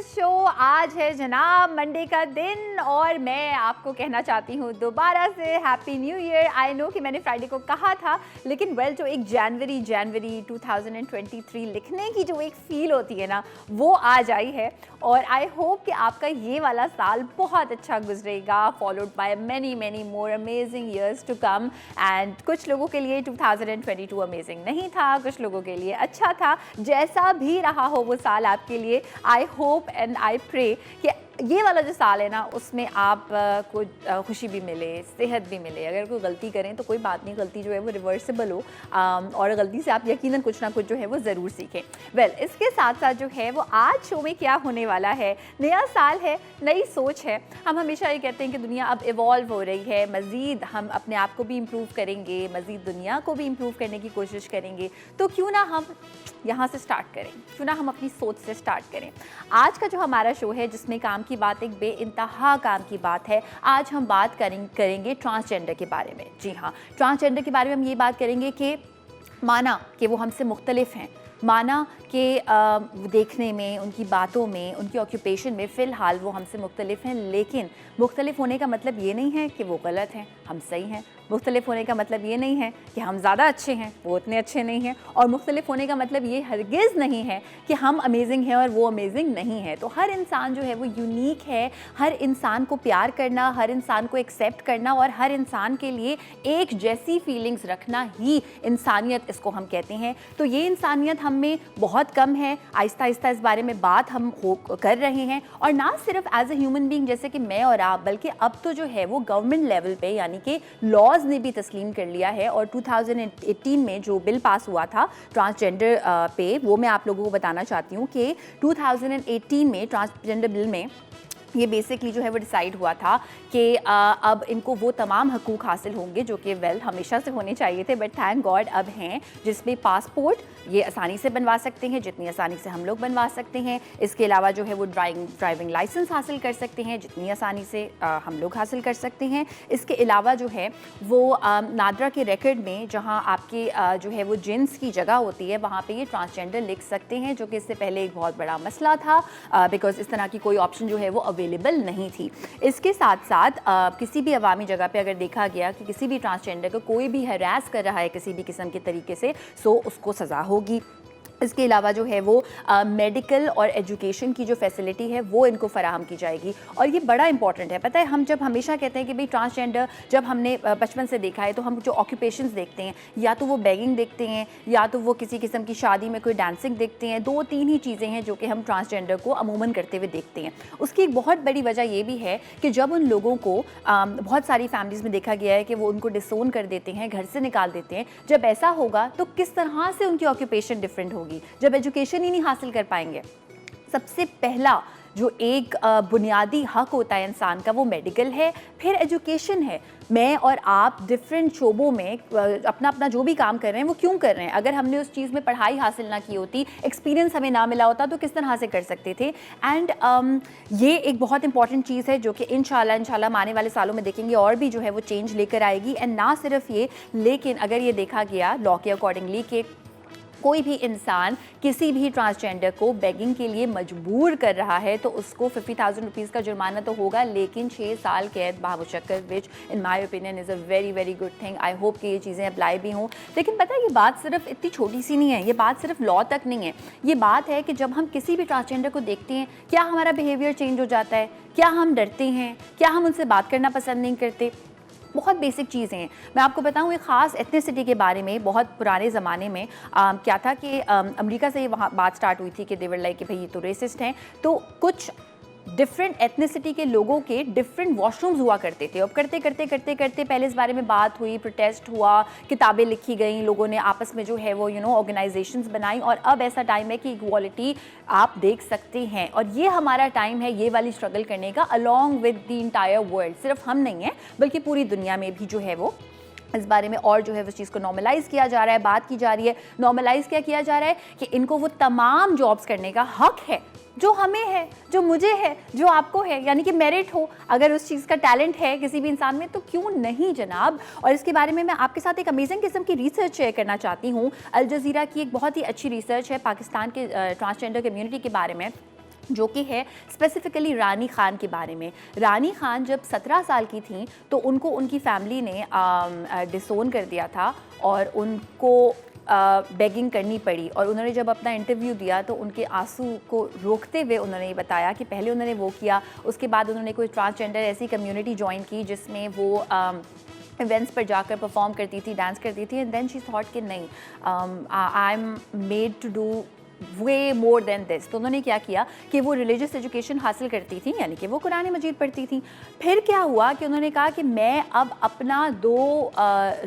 Show. आज है जनाब मंडे का दिन और मैं आपको कहना चाहती हूँ दोबारा से happy new year. I know कि मैंने फ्राइडे को कहा था, लेकिन वेल जो एक जनवरी 2023 लिखने की जो एक फील होती है ना, वो आज आई है। और आई होप कि आपका ये वाला साल बहुत अच्छा गुजरेगा, followed by many more amazing years to come. And कुछ लोगों के लिए 2022 अमेजिंग नहीं था, कुछ लोगों के लिए अच्छा था। जैसा भी रहा हो वो साल आपके लिए, I hope and I pray कि ये वाला जो साल है ना, उसमें आप को खुशी भी मिले, सेहत भी मिले। अगर कोई गलती करें तो कोई बात नहीं, गलती जो है वो रिवर्सिबल हो, और गलती से आप यकीनन कुछ ना कुछ जो है वो ज़रूर सीखें। वेल इसके साथ साथ जो है वो आज शो में क्या होने वाला है, नया साल है, नई सोच है। हम हमेशा ये कहते हैं कि दुनिया अब इवॉल्व हो रही है, मज़ीद हम अपने आप को भी इम्प्रूव करेंगे, मज़ीद दुनिया को भी इम्प्रूव करने की कोशिश करेंगे। तो क्यों ना हम यहाँ से स्टार्ट करें, क्यों ना हम अपनी सोच से स्टार्ट करें। आज का जो हमारा शो है, जिसमें काम की बात एक बेइंतहा काम की बात है, आज हम बात करेंगे ट्रांसजेंडर के बारे में। जी हाँ, ट्रांसजेंडर के बारे में हम ये बात करेंगे कि माना कि वो हमसे मुख्तलिफ हैं, माना कि देखने में, उनकी बातों में, उनकी ऑक्यूपेशन में फ़िलहाल वो हमसे मुख्तलिफ हैं, लेकिन मुख्तलिफ होने का मतलब ये नहीं है कि वो गलत हैं, हम सही हैं। मुख्तलिफ होने का मतलब ये नहीं है कि हम ज़्यादा अच्छे हैं, वो उतने अच्छे नहीं हैं। और मुख्तलिफ होने का मतलब ये हरगिज़ नहीं है कि हम अमेजिंग हैं और वो अमेजिंग नहीं है। तो हर इंसान जो है वो यूनिक है। हर इंसान को प्यार करना, हर इंसान को एक्सेप्ट करना और हर इंसान के लिए एक जैसी फीलिंग्स रखना ही इंसानियत इसको हम कहते हैं। तो ये इंसानियत हम में बहुत कम है। आहिस्ता आहिस्ता इस बारे में बात हम कर रहे हैं, और ना सिर्फ एज ए ह्यूमन बीइंग जैसे कि मैं और आप, बल्कि अब तो जो है वो गवर्नमेंट लेवल पे, यानी कि लॉज ने भी तस्लीम कर लिया है। और 2018 में जो बिल पास हुआ था ट्रांसजेंडर पे, वो मैं आप लोगों को बताना चाहती हूँ कि 2018 में ट्रांसजेंडर बिल में ये बेसिकली जो है वो डिसाइड हुआ था कि अब इनको वो तमाम हकूक़ हासिल होंगे जो कि वेल हमेशा से होने चाहिए थे, बट थैंक गॉड अब हैं, जिसमें पासपोर्ट ये आसानी से बनवा सकते हैं, जितनी आसानी से हम लोग बनवा सकते हैं। इसके अलावा जो है वो ड्राइविंग लाइसेंस हासिल कर सकते हैं, जितनी आसानी से हम लोग हासिल कर सकते हैं। इसके अलावा जो है वो नादरा के रिकॉर्ड में जहाँ आपके जो है वो जिन्स की जगह होती है, वहाँ पे ये ट्रांसजेंडर लिख सकते हैं, जो कि इससे पहले एक बहुत बड़ा मसला था, बिकॉज इस तरह की कोई ऑप्शन जो है वो अवेलेबल नहीं थी। इसके साथ साथ किसी भी अवामी जगह पे अगर देखा गया कि किसी भी ट्रांसजेंडर को कोई भी हरास कर रहा है किसी भी किस्म के तरीके से, सो उसको सज़ा होगी। इसके अलावा जो है वो मेडिकल और एजुकेशन की जो फैसिलिटी है वो इनको फराहम की जाएगी। और ये बड़ा इंपॉर्टेंट है। पता है, हम जब हमेशा कहते हैं कि भाई ट्रांसजेंडर, जब हमने बचपन से देखा है, तो हम जो ऑक्यूपेशंस देखते हैं, या तो वो बेगिंग देखते हैं, या तो वो किसी किस्म की शादी में कोई डांसिंग देखते हैं। 2-3 ही चीज़ें हैं जो कि हम ट्रांसजेंडर को अमूमन करते हुए देखते हैं। उसकी एक बहुत बड़ी वजह ये भी है कि जब उन लोगों को बहुत सारी फैमिलीज़ में देखा गया है कि वो उनको डिसोन कर देते हैं, घर से निकाल देते हैं। जब ऐसा होगा तो किस तरह से उनकी ऑक्यूपेशन डिफरेंट होगी, जब एजुकेशन ही नहीं हासिल कर पाएंगे। सबसे पहला जो एक बुनियादी हक होता है इंसान का, वो मेडिकल है, फिर एजुकेशन है। मैं और आप डिफरेंट शोबों में अपना अपना जो भी काम कर रहे हैं वो क्यों कर रहे हैं? अगर हमने उस चीज़ में पढ़ाई हासिल ना की होती, एक्सपीरियंस हमें ना मिला होता, तो किस तरह से कर सकते थे? एंड ये एक बहुत इंपॉर्टेंट चीज़ है जो कि इंशाल्लाह हम आने वाले सालों में देखेंगे और भी जो है वो चेंज लेकर आएगी। एंड ना सिर्फ ये, लेकिन अगर ये देखा गया लॉ के अकॉर्डिंगली कि कोई भी इंसान किसी भी ट्रांसजेंडर को बेगिंग के लिए मजबूर कर रहा है, तो उसको 50,000 रुपीज़ का जुर्माना तो होगा, लेकिन 6 साल कैद बामुशक्कत, which in my opinion is a very good thing. I hope कि ये चीज़ें अप्लाई भी हों। लेकिन पता है, ये बात सिर्फ इतनी छोटी सी नहीं है, ये बात सिर्फ लॉ तक नहीं है। ये बात है कि जब हम किसी भी ट्रांसजेंडर को देखते हैं, क्या हमारा बिहेवियर चेंज हो जाता है? क्या हम डरते हैं? क्या हम उनसे बात करना पसंद नहीं करते? बहुत बेसिक चीज़ें हैं। मैं आपको बताऊँ एक ख़ास एथनिसिटी के बारे में। बहुत पुराने ज़माने में क्या था कि अमेरिका से वहाँ बात स्टार्ट हुई थी कि दे वर लाइक कि भाई ये तो रेसिस्ट हैं। तो कुछ डिफरेंट एथनिसिटी के लोगों के डिफरेंट वॉशरूम्स हुआ करते थे। अब करते करते पहले इस बारे में बात हुई, प्रोटेस्ट हुआ, किताबें लिखी गई, लोगों ने आपस में जो है वो ऑर्गेनाइजेशंस बनाई, और अब ऐसा टाइम है कि इक्वालिटी आप देख सकते हैं। और ये हमारा टाइम है ये वाली स्ट्रगल करने का, along with the entire world. सिर्फ हम नहीं हैं, बल्कि पूरी दुनिया में भी जो है वो इस बारे में और जो है उस चीज़ को नॉर्मलाइज़ किया जा रहा है, बात की जा रही है। नॉर्मलाइज़ क्या किया जा रहा है कि इनको वो तमाम जॉब्स करने का हक है जो हमें है, जो मुझे है, जो आपको है, यानी कि मेरिट हो। अगर उस चीज़ का टैलेंट है किसी भी इंसान में, तो क्यों नहीं जनाब। और इसके बारे में मैं आपके साथ एक अमेजिंग किस्म की रिसर्च शेयर करना चाहती हूँ। अल जज़ीरा की एक बहुत ही अच्छी रिसर्च है पाकिस्तान के ट्रांसजेंडर कम्युनिटी के बारे में। जो कि है स्पेसिफ़िकली रानी खान के बारे में। रानी खान जब 17 साल की थीं तो उनको उनकी फैमिली ने डिसोन कर दिया था और उनको बेगिंग करनी पड़ी, और उन्होंने जब अपना इंटरव्यू दिया तो उनके आंसू को रोकते हुए उन्होंने ये बताया कि पहले उन्होंने वो किया, उसके बाद उन्होंने कोई ट्रांसजेंडर ऐसी कम्युनिटी ज्वाइन की जिसमें वो इवेंट्स पर जाकर परफॉर्म करती थी, डांस करती थी, एंड देन शी थॉट कि नहीं, I am made to do way more than this. तो उन्होंने क्या किया कि वो रिलीजियस एजुकेशन हासिल करती थी, यानी कि वो कुरान मजीद पढ़ती थी। फिर क्या हुआ कि उन्होंने कहा कि मैं अब अपना 2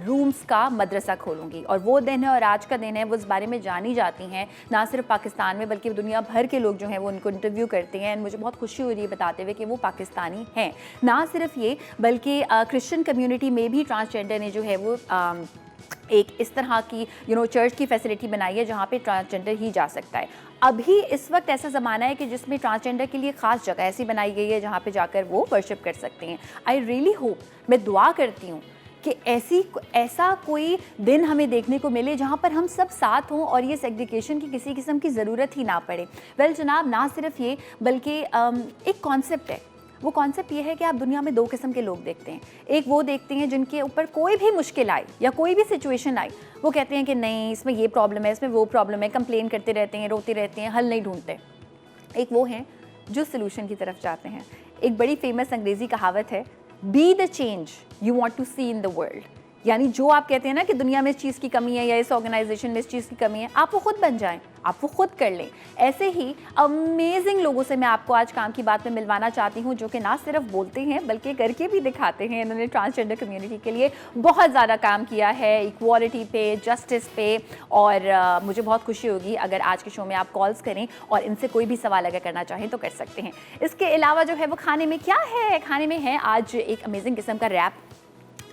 रूम्स का मदरसा खोलूँगी, और वो दिन है और आज का दिन है, वो इस बारे में जानी जाती हैं ना सिर्फ पाकिस्तान में बल्कि दुनिया भर के लोग जो हैं वो उनको इंटरव्यू करते हैं। एंड मुझे बहुत खुशी हो रही है बताते हुए कि वो पाकिस्तानी हैं। ना सिर्फ ये बल्कि क्रिश्चियन कम्यूनिटी में भी ट्रांसजेंडर ने जो है वो एक इस तरह की चर्च की फैसिलिटी बनाई है जहाँ पे ट्रांसजेंडर ही जा सकता है। अभी इस वक्त ऐसा ज़माना है कि जिसमें ट्रांसजेंडर के लिए ख़ास जगह ऐसी बनाई गई है जहाँ पे जाकर वो वर्शिप कर सकते हैं। आई रियली होप, मैं दुआ करती हूँ कि ऐसा कोई दिन हमें देखने को मिले जहाँ पर हम सब साथ हों और ये सेग्रीगेशन की किसी किस्म की ज़रूरत ही ना पड़े। वेल जनाब, ना सिर्फ ये बल्कि एक कॉन्सेप्ट है। वो कॉन्सेप्ट ये है कि आप दुनिया में 2 किस्म के लोग देखते हैं। एक वो देखते हैं जिनके ऊपर कोई भी मुश्किल आई या कोई भी सिचुएशन आई, वो कहते हैं कि नहीं, इसमें ये प्रॉब्लम है, इसमें वो प्रॉब्लम है, कंप्लेन करते रहते हैं, रोते रहते हैं, हल नहीं ढूंढते। एक वो हैं जो सोल्यूशन की तरफ जाते हैं। एक बड़ी फेमस अंग्रेज़ी कहावत है, be the change you want to see in the world. यानी जो आप कहते हैं ना कि दुनिया में इस चीज़ की कमी है या इस ऑर्गेनाइजेशन में इस चीज़ की कमी है, आप वो खुद बन जाएं, आप वो खुद कर लें। ऐसे ही अमेजिंग लोगों से मैं आपको आज काम की बात में मिलवाना चाहती हूँ जो कि ना सिर्फ बोलते हैं बल्कि करके भी दिखाते हैं। इन्होंने ट्रांसजेंडर कम्युनिटी के लिए बहुत ज़्यादा काम किया है, इक्वालिटी पे, जस्टिस पे, और मुझे बहुत खुशी होगी अगर आज के शो में आप कॉल्स करें और इनसे कोई भी सवाल अगर करना चाहें तो कर सकते हैं। इसके अलावा जो है वो खाने में क्या है, खाने में है आज एक अमेजिंग किस्म का रैप।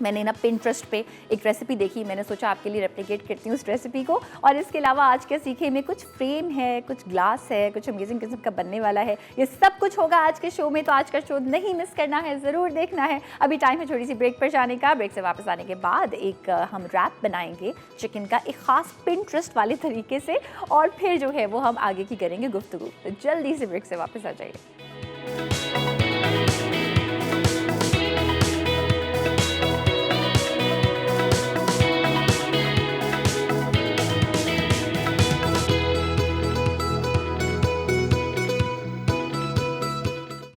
मैंने ना पिंटरेस्ट पे एक रेसिपी देखी, मैंने सोचा आपके लिए रेप्लिकेट करती हूँ उस रेसिपी को। और इसके अलावा आज के सीखे में कुछ फ्रेम है, कुछ ग्लास है, कुछ अमेजिंग किस्म का बनने वाला है। ये सब कुछ होगा आज के शो में, तो आज का शो नहीं मिस करना है, ज़रूर देखना है। अभी टाइम है छोटी सी ब्रेक पर जाने का। ब्रेक से वापस आने के बाद एक हम रैप बनाएंगे चिकन का, एक ख़ास पिंटरेस्ट वाले तरीके से, और फिर जो है वो हम आगे की करेंगे गुफ्तगू। तो जल्दी से ब्रेक से वापस आ जाइए।